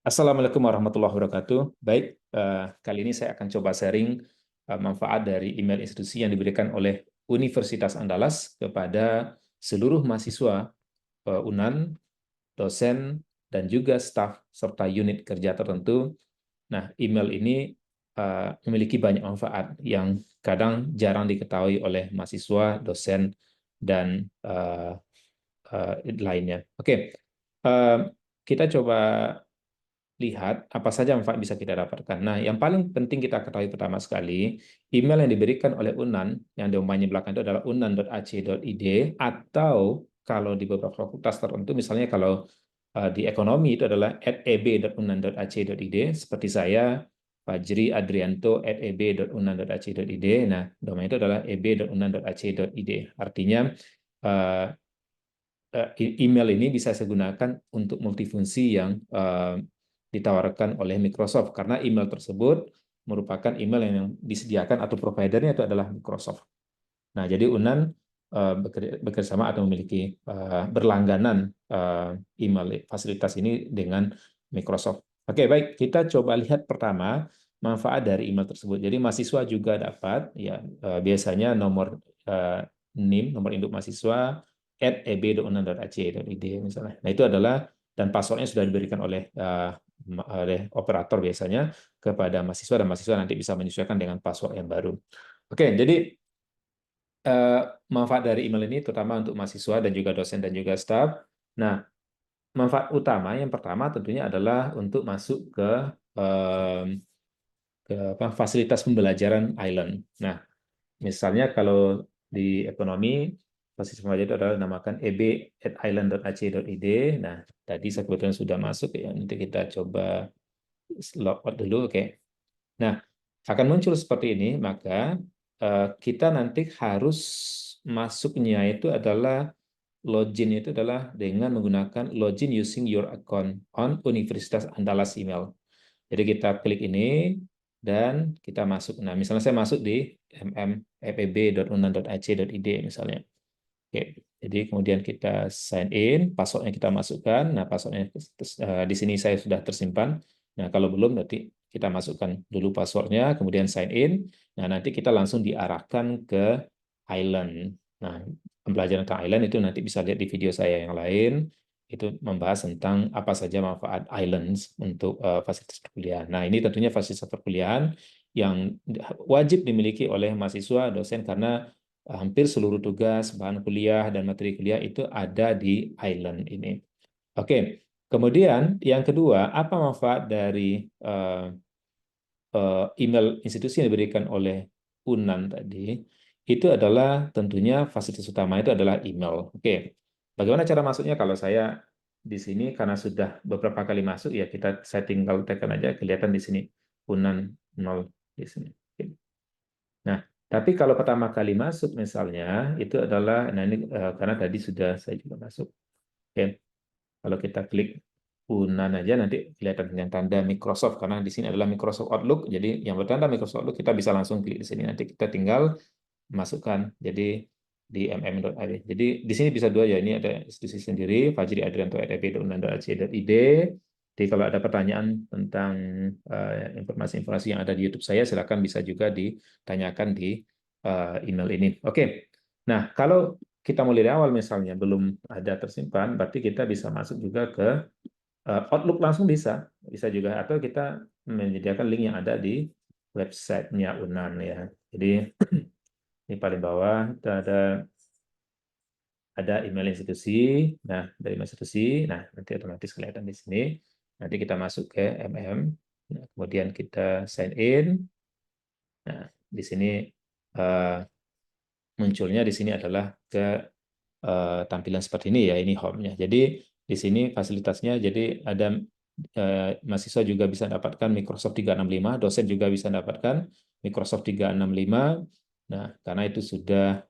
Assalamualaikum warahmatullahi wabarakatuh. Baik, kali ini saya akan coba sharing manfaat dari email institusi yang diberikan oleh Universitas Andalas kepada seluruh mahasiswa UNAN, dosen, dan juga staf serta unit kerja tertentu. Nah, email ini memiliki banyak manfaat yang kadang jarang diketahui oleh mahasiswa, dosen, dan lainnya. Oke, eh, kita coba lihat apa saja manfaat bisa kita dapatkan. Nah, yang paling penting kita ketahui pertama sekali, email yang diberikan oleh UNAN, yang domainnya belakang itu adalah unan.ac.id, atau kalau di beberapa fakultas tertentu, misalnya kalau di ekonomi itu adalah @eb.unan.ac.id, seperti saya, Fajri Adrianto @eb.unan.ac.id. Nah, domain itu adalah eb.unan.ac.id. Artinya, eh, email ini bisa saya gunakan untuk multifungsi yang ditawarkan oleh Microsoft, karena email tersebut merupakan email yang disediakan atau providernya itu adalah Microsoft. Nah, jadi UNAN bekerjasama atau memiliki berlangganan email fasilitas ini dengan Microsoft. Oke, baik, kita coba lihat pertama manfaat dari email tersebut. Jadi mahasiswa juga dapat, ya, biasanya nomor NIM, nomor induk mahasiswa @eb.unan.ac.id misalnya. Nah, itu adalah, dan passwordnya sudah diberikan oleh operator biasanya kepada mahasiswa, dan mahasiswa nanti bisa menyesuaikan dengan password yang baru. Oke, jadi eh, manfaat dari email ini terutama untuk mahasiswa dan juga dosen dan juga staf. Nah, manfaat utama yang pertama tentunya adalah untuk masuk ke fasilitas pembelajaran island. Nah, misalnya kalau di ekonomi, fasilitas pembelajaran itu adalah namakan eb@island.ac.id. Nah, tadi saya kebetulan sudah masuk ya. Nanti kita coba log out dulu, oke. Nah, akan muncul seperti ini, maka kita nanti harus masuknya itu adalah login itu adalah dengan menggunakan login using your account on Universitas Andalas email. Jadi kita klik ini dan kita masuk. Nah, misalnya saya masuk di ffb.unan.ac.id misalnya. Oke, jadi kemudian kita sign in, passwordnya kita masukkan. Nah, passwordnya di sini saya sudah tersimpan. Nah, kalau belum nanti kita masukkan dulu passwordnya, kemudian sign in. Nah, nanti kita langsung diarahkan ke Island. Nah, pembelajaran tentang Island itu nanti bisa lihat di video saya yang lain. Itu membahas tentang apa saja manfaat Islands untuk fasilitas perkuliahan. Nah, ini tentunya fasilitas perkuliahan yang wajib dimiliki oleh mahasiswa, dosen, karena hampir seluruh tugas, bahan kuliah, dan materi kuliah itu ada di Island ini. Oke, kemudian yang kedua, apa manfaat dari email institusi yang diberikan oleh UNAN tadi? Itu adalah tentunya fasilitas utama itu adalah email. Oke, bagaimana cara masuknya? Kalau saya di sini karena sudah beberapa kali masuk, ya saya tinggal tekan aja, kelihatan di sini UNAN 0 di sini. Oke. Nah, tapi kalau pertama kali masuk misalnya itu adalah, nah ini karena tadi sudah saya juga masuk. Oke, kalau kita klik Unan aja nanti kelihatan dengan tanda Microsoft, karena di sini adalah Microsoft Outlook. Jadi yang bertanda Microsoft Outlook kita bisa langsung klik di sini. Nanti kita tinggal masukkan. Jadi di mm.id. Jadi di sini bisa dua ya. Ini ada institusi sendiri, Fajri Adrianto @ep.unan.ac.id. Jadi kalau ada pertanyaan tentang informasi-informasi yang ada di YouTube saya, silakan bisa juga ditanyakan di email ini. Oke. Nah, kalau kita mulai dari awal misalnya belum ada tersimpan, berarti kita bisa masuk juga ke Outlook langsung bisa, bisa juga, atau kita menyediakan link yang ada di websitenya UNAN ya. Jadi ini paling bawah itu ada email institusi. Nah, dari email institusi, nah nanti otomatis kelihatan di sini. Nanti kita masuk ke nah, kemudian kita sign in. Nah, di sini eh, munculnya di sini adalah ke tampilan seperti ini ya, ini home-nya. Jadi di sini fasilitasnya, jadi ada mahasiswa juga bisa dapatkan Microsoft 365, dosen juga bisa dapatkan Microsoft 365. Nah, karena itu sudah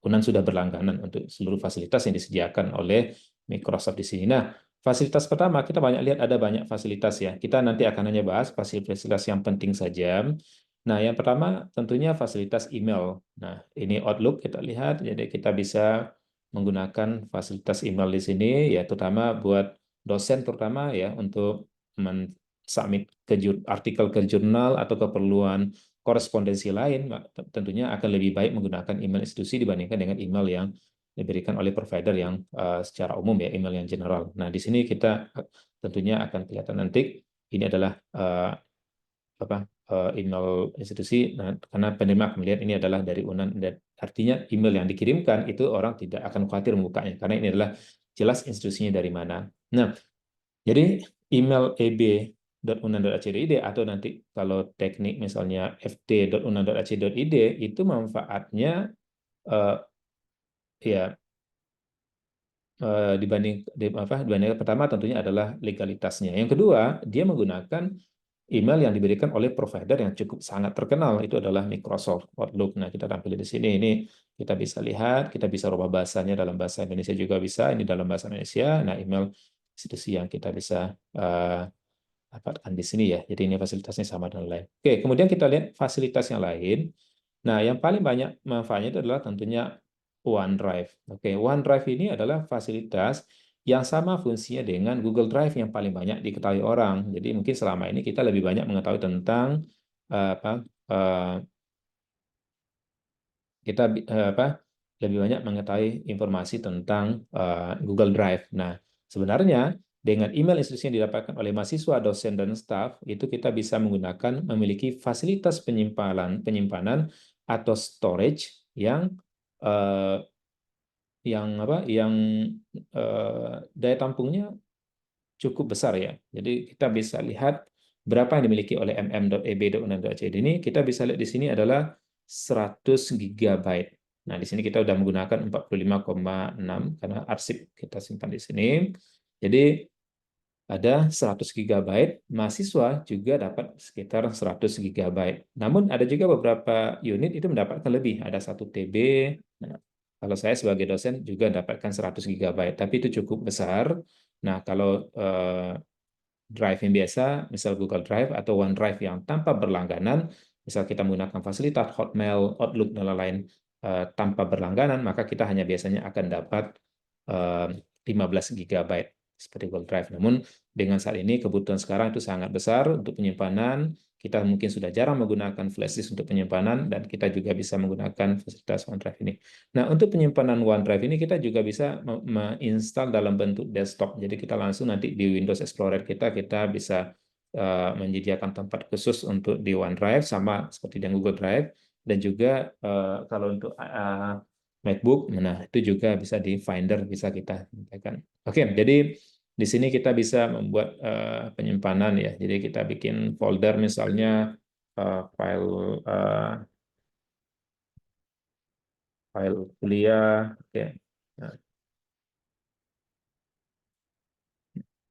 UNAN sudah berlangganan untuk seluruh fasilitas yang disediakan oleh Microsoft di sini. Nah, fasilitas pertama kita banyak lihat ada banyak fasilitas ya. Kita nanti akan hanya bahas fasilitas yang penting saja. Nah, yang pertama tentunya fasilitas email. Nah, ini Outlook kita lihat, jadi kita bisa menggunakan fasilitas email di sini, ya terutama buat dosen terutama ya, untuk submit ke artikel ke jurnal atau keperluan korespondensi lain, tentunya akan lebih baik menggunakan email institusi dibandingkan dengan email yang diberikan oleh provider yang secara umum ya, email yang general. Nah, di sini kita tentunya akan kelihatan nanti ini adalah email institusi. Nah, karena penerima akan melihat ini adalah dari UNAN, dan artinya email yang dikirimkan itu orang tidak akan khawatir membukanya karena ini adalah jelas institusinya dari mana. Nah, jadi email eb.unan.ac.id atau nanti kalau teknik misalnya ft.unan.ac.id itu manfaatnya ya dibanding pertama tentunya adalah legalitasnya. Yang kedua, dia menggunakan email yang diberikan oleh provider yang cukup sangat terkenal, itu adalah Microsoft Outlook. Nah, kita tampilkan di sini. Ini kita bisa lihat, kita bisa rubah bahasanya dalam bahasa Indonesia juga bisa. Ini dalam bahasa Indonesia. Nah, email institusi yang kita bisa dapatkan di sini ya. Jadi ini fasilitasnya sama dan lain. Oke, kemudian kita lihat fasilitas yang lain. Nah, yang paling banyak manfaatnya itu adalah tentunya OneDrive. Oke, OneDrive ini adalah fasilitas yang sama fungsinya dengan Google Drive yang paling banyak diketahui orang. Jadi mungkin selama ini kita lebih banyak mengetahui tentang kita lebih banyak mengetahui informasi tentang Google Drive. Nah, sebenarnya dengan email institusi yang didapatkan oleh mahasiswa, dosen, dan staf, itu kita bisa menggunakan memiliki fasilitas penyimpanan atau storage eh, yang daya tampungnya cukup besar ya. Jadi kita bisa lihat berapa yang dimiliki oleh mm.eb.unan.ac. Ini kita bisa lihat di sini adalah 100 GB. Nah, di sini kita sudah menggunakan 45,6 karena arsip kita simpan di sini. Jadi ada 100 GB, mahasiswa juga dapat sekitar 100 GB. Namun ada juga beberapa unit itu mendapatkan lebih, ada 1 TB. Nah, kalau saya sebagai dosen juga dapatkan 100 GB, tapi itu cukup besar. Nah, kalau Drive yang biasa, misal Google Drive atau OneDrive yang tanpa berlangganan, misal kita menggunakan fasilitas Hotmail, Outlook, dan lain-lain tanpa berlangganan, maka kita hanya biasanya akan dapat 15 GB seperti Google Drive. Namun dengan saat ini kebutuhan sekarang itu sangat besar untuk penyimpanan. Kita mungkin sudah jarang menggunakan flash disk untuk penyimpanan, dan kita juga bisa menggunakan fasilitas OneDrive ini. Nah, untuk penyimpanan OneDrive ini kita juga bisa menginstal dalam bentuk desktop. Jadi kita langsung nanti di Windows Explorer kita bisa menyediakan tempat khusus untuk di OneDrive sama seperti di Google Drive, dan juga kalau untuk MacBook, nah itu juga bisa di Finder bisa kita sampaikan. Oke, jadi di sini kita bisa membuat penyimpanan ya. Jadi kita bikin folder misalnya file file kuliah, oke. Nah,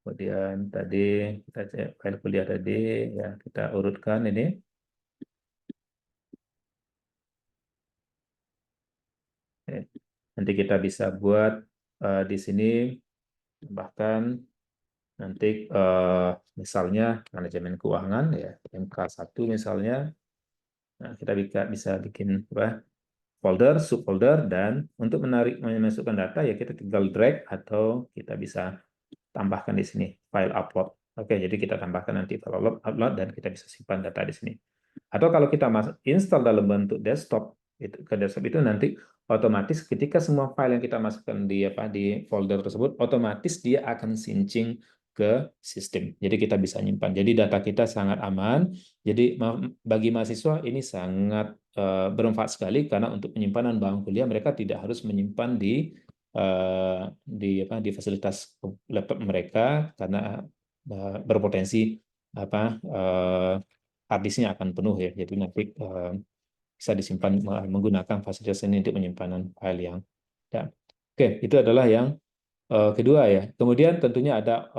kemudian tadi kita cek file kuliah tadi ya, kita urutkan ini. Oke. Nanti kita bisa buat di sini bahkan nanti misalnya manajemen keuangan ya, MK1 misalnya. Nah, kita bisa bikin folder, subfolder, dan untuk memasukkan data ya kita tinggal drag atau kita bisa tambahkan di sini file upload. Oke, jadi kita tambahkan nanti file upload dan kita bisa simpan data di sini. Atau kalau kita install dalam bentuk desktop, itu ke desktop itu nanti otomatis ketika semua file yang kita masukkan di folder tersebut, otomatis dia akan syncing ke sistem. Jadi kita bisa nyimpan. Jadi data kita sangat aman. Jadi bagi mahasiswa ini sangat bermanfaat sekali karena untuk penyimpanan bawang kuliah mereka tidak harus menyimpan di fasilitas laptop mereka karena berpotensi hard disknya akan penuh ya. Jadi nanti bisa disimpan menggunakan fasilitas ini untuk penyimpanan file yang ada. Oke, itu adalah yang kedua ya. Kemudian tentunya ada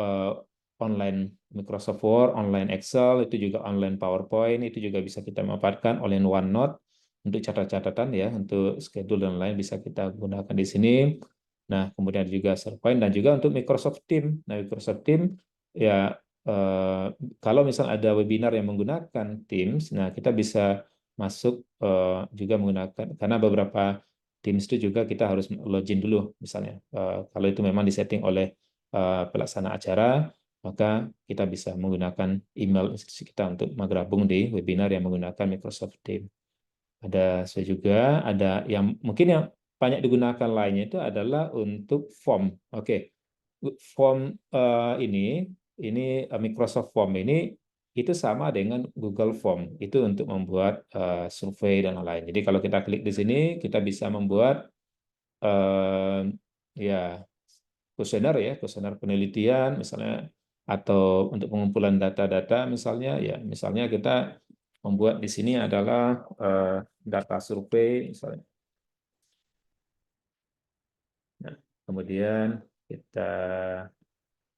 online Microsoft Word, online Excel, itu juga online PowerPoint, itu juga bisa kita manfaatkan online OneNote untuk catatan ya, untuk schedule dan lain bisa kita gunakan di sini. Nah, kemudian juga SharePoint dan juga untuk Microsoft Teams. Nah, Microsoft Teams ya kalau misal ada webinar yang menggunakan Teams, nah kita bisa masuk juga menggunakan karena beberapa Teams itu juga kita harus login dulu misalnya. Kalau itu memang disetting oleh pelaksana acara, maka kita bisa menggunakan email institusi kita untuk bergabung di webinar yang menggunakan Microsoft Teams. Ada saya juga, ada yang mungkin yang banyak digunakan lainnya itu adalah untuk form. Oke, form ini Microsoft Form ini itu sama dengan Google Form, itu untuk membuat survei dan lain-lain. Jadi kalau kita klik di sini, kita bisa membuat ya kuesioner penelitian misalnya, atau untuk pengumpulan data-data misalnya, ya misalnya kita membuat di sini adalah data survei misalnya. Nah, kemudian kita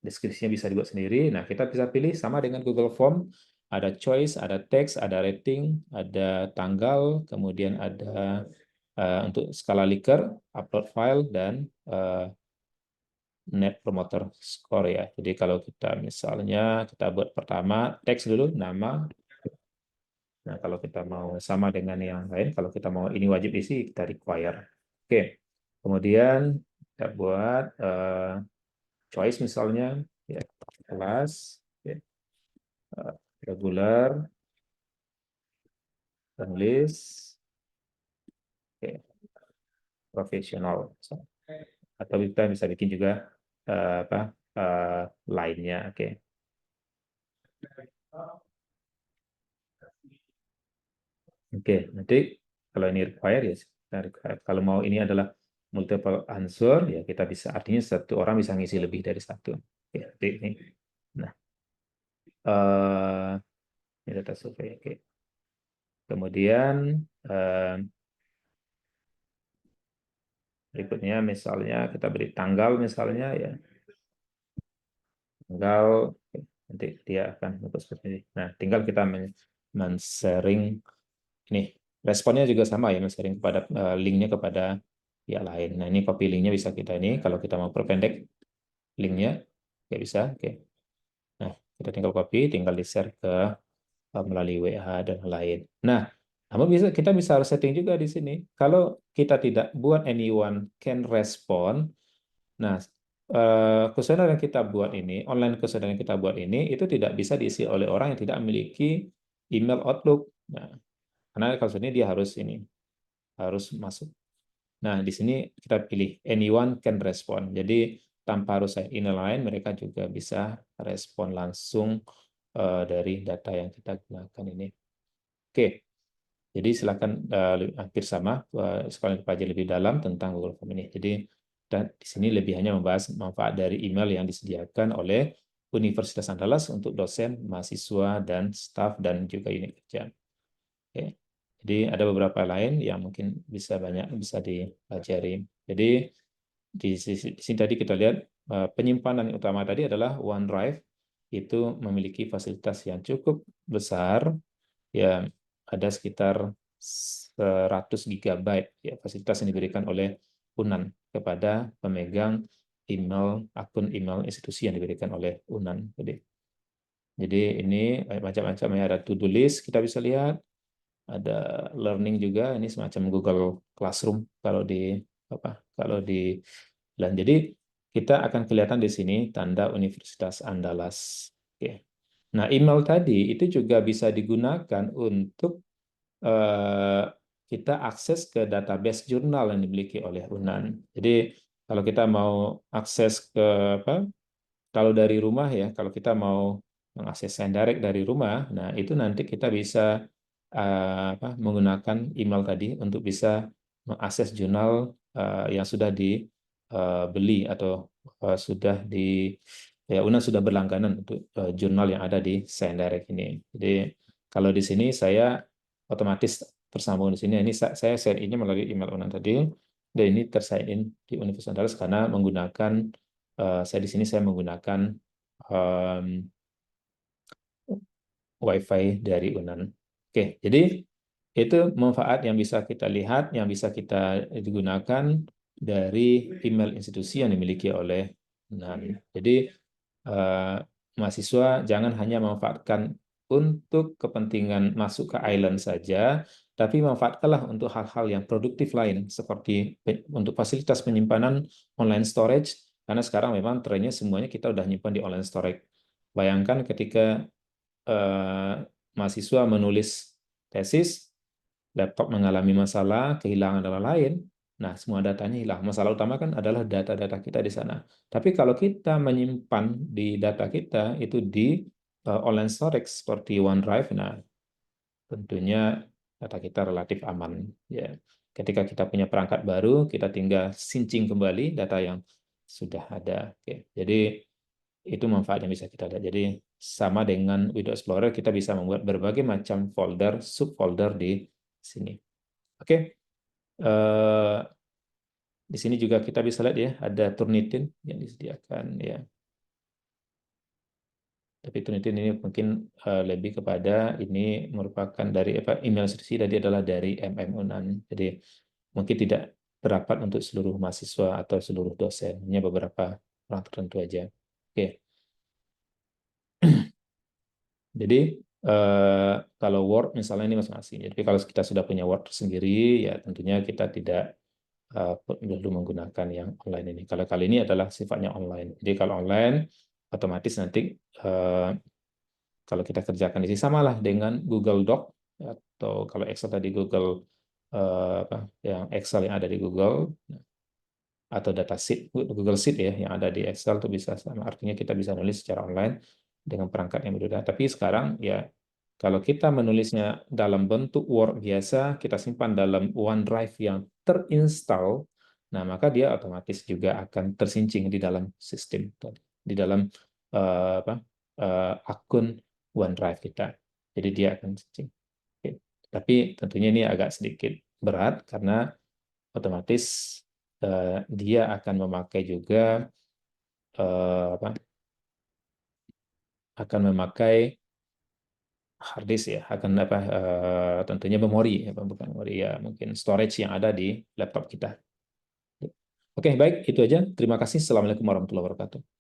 deskripsinya bisa dibuat sendiri. Nah, kita bisa pilih sama dengan Google Form, ada choice, ada text, ada rating, ada tanggal, kemudian ada untuk skala Likert, upload file, dan Net Promoter Score ya. Jadi kalau kita misalnya kita buat pertama teks dulu nama. Nah, kalau kita mau sama dengan yang lain, kalau kita mau ini wajib isi, kita require. Oke. Kemudian kita buat choice misalnya ya, kelas ya, regular, penulis, oke, profesional. Atau kita bisa bikin juga apa lainnya. Oke. Oke, nanti kalau ini require ya kita require. Kalau mau ini adalah multiple answer ya kita bisa, artinya satu orang bisa ngisi lebih dari satu. Oke, nanti ini. Nah, eh ini data survei. Oke. Kemudian berikutnya misalnya kita beri tanggal misalnya ya. Tanggal nanti dia akan bentuk seperti ini. Nah, tinggal kita men-sharing ini. Responnya juga sama ya, men-sharing kepada linknya kepada pihak lain. Nah, ini copy linknya bisa kita ini, kalau kita mau perpendek linknya, nggak bisa. Oke. Nah, kita tinggal copy, tinggal di-share ke melalui WA dan lain. Nah, namun kita bisa setting juga di sini. Kalau kita tidak buat anyone can respond, nah, kuesioner yang kita buat ini, online kuesioner yang kita buat ini, itu tidak bisa diisi oleh orang yang tidak memiliki email Outlook. Nah, karena kalau sini dia harus masuk. Nah, di sini kita pilih anyone can respond. Jadi tanpa harus sign in lain, mereka juga bisa respon langsung dari data yang kita gunakan ini. Oke, jadi silakan hampir sama. Sekalian pelajari lebih dalam tentang Google Form ini. Jadi dan di sini lebih hanya membahas manfaat dari email yang disediakan oleh Universitas Andalas untuk dosen, mahasiswa, dan staf, dan juga unit kerja. Oke. Jadi ada beberapa lain yang mungkin bisa dipelajari. Jadi di sini tadi kita lihat penyimpanan yang utama tadi adalah OneDrive, itu memiliki fasilitas yang cukup besar, ya ada sekitar 100 GB ya fasilitas yang diberikan oleh UNAN kepada pemegang akun email institusi yang diberikan oleh UNAN. Jadi ini macam-macam ya, ada to-do list kita bisa lihat, ada learning juga, ini semacam Google Classroom kalau di dan jadi kita akan kelihatan di sini tanda Universitas Andalas. Oke. Nah, email tadi itu juga bisa digunakan untuk kita akses ke database jurnal yang dimiliki oleh UNAN. Jadi kalau kita mau akses ke kalau dari rumah ya, kalau kita mau mengakses direct dari rumah, nah itu nanti kita bisa menggunakan email tadi untuk bisa mengakses jurnal yang sudah dibeli atau sudah ya UNAN sudah berlangganan untuk jurnal yang ada di Direct ini. Jadi kalau di sini saya otomatis tersambung di sini. Ini saya share ini melalui email UNAN tadi, dan ini tersign in di Universitas Andalas karena menggunakan saya di sini saya menggunakan WiFi dari UNAN. Oke, jadi itu manfaat yang bisa kita lihat, yang bisa kita digunakan dari email institusi yang dimiliki oleh UNAN. Jadi mahasiswa jangan hanya memanfaatkan untuk kepentingan masuk ke island saja, tapi manfaatkanlah untuk hal-hal yang produktif lain, seperti untuk fasilitas penyimpanan online storage, karena sekarang memang trennya semuanya kita udah nyimpan di online storage. Bayangkan ketika mahasiswa menulis tesis, laptop mengalami masalah, kehilangan data lain, nah semua datanya hilang. Masalah utama kan adalah data-data kita di sana. Tapi kalau kita menyimpan di data kita itu di online storage seperti OneDrive, nah tentunya data kita relatif aman. Ya, ketika kita punya perangkat baru, kita tinggal sincing kembali data yang sudah ada. Oke, jadi itu manfaat yang bisa kita lihat. Jadi sama dengan Windows Explorer, kita bisa membuat berbagai macam folder, subfolder di sini. Oke, eh, di sini juga kita bisa lihat ya, ada Turnitin yang disediakan ya. Tapi Turnitin ini mungkin lebih kepada ini merupakan dari apa email institusi tadi adalah dari Unan. Jadi mungkin tidak berapat untuk seluruh mahasiswa atau seluruh dosen, hanya beberapa orang tertentu aja. Oke. Jadi kalau Word misalnya ini masing-masing. Jadi kalau kita sudah punya Word sendiri, ya tentunya kita tidak perlu menggunakan yang online ini. Kalau kali ini adalah sifatnya online. Jadi kalau online, otomatis nanti eh, kalau kita kerjakan di sini samalah dengan Google Doc atau kalau Excel tadi Google apa yang Excel yang ada di Google atau data sheet Google Sheet ya yang ada di Excel itu bisa sama artinya kita bisa nulis secara online dengan perangkat yang berbeda. Tapi sekarang ya kalau kita menulisnya dalam bentuk Word biasa, kita simpan dalam OneDrive yang terinstall, nah maka dia otomatis juga akan tersincing di dalam sistem di dalam apa, akun OneDrive kita. Jadi dia akan sincing. Oke. Tapi tentunya ini agak sedikit berat karena otomatis dia akan memakai juga apa, akan memakai hard disk ya, akan apa tentunya memori ya, bukan memori ya, mungkin storage yang ada di laptop kita. Oke, baik, itu aja. Terima kasih. Assalamualaikum warahmatullahi wabarakatuh.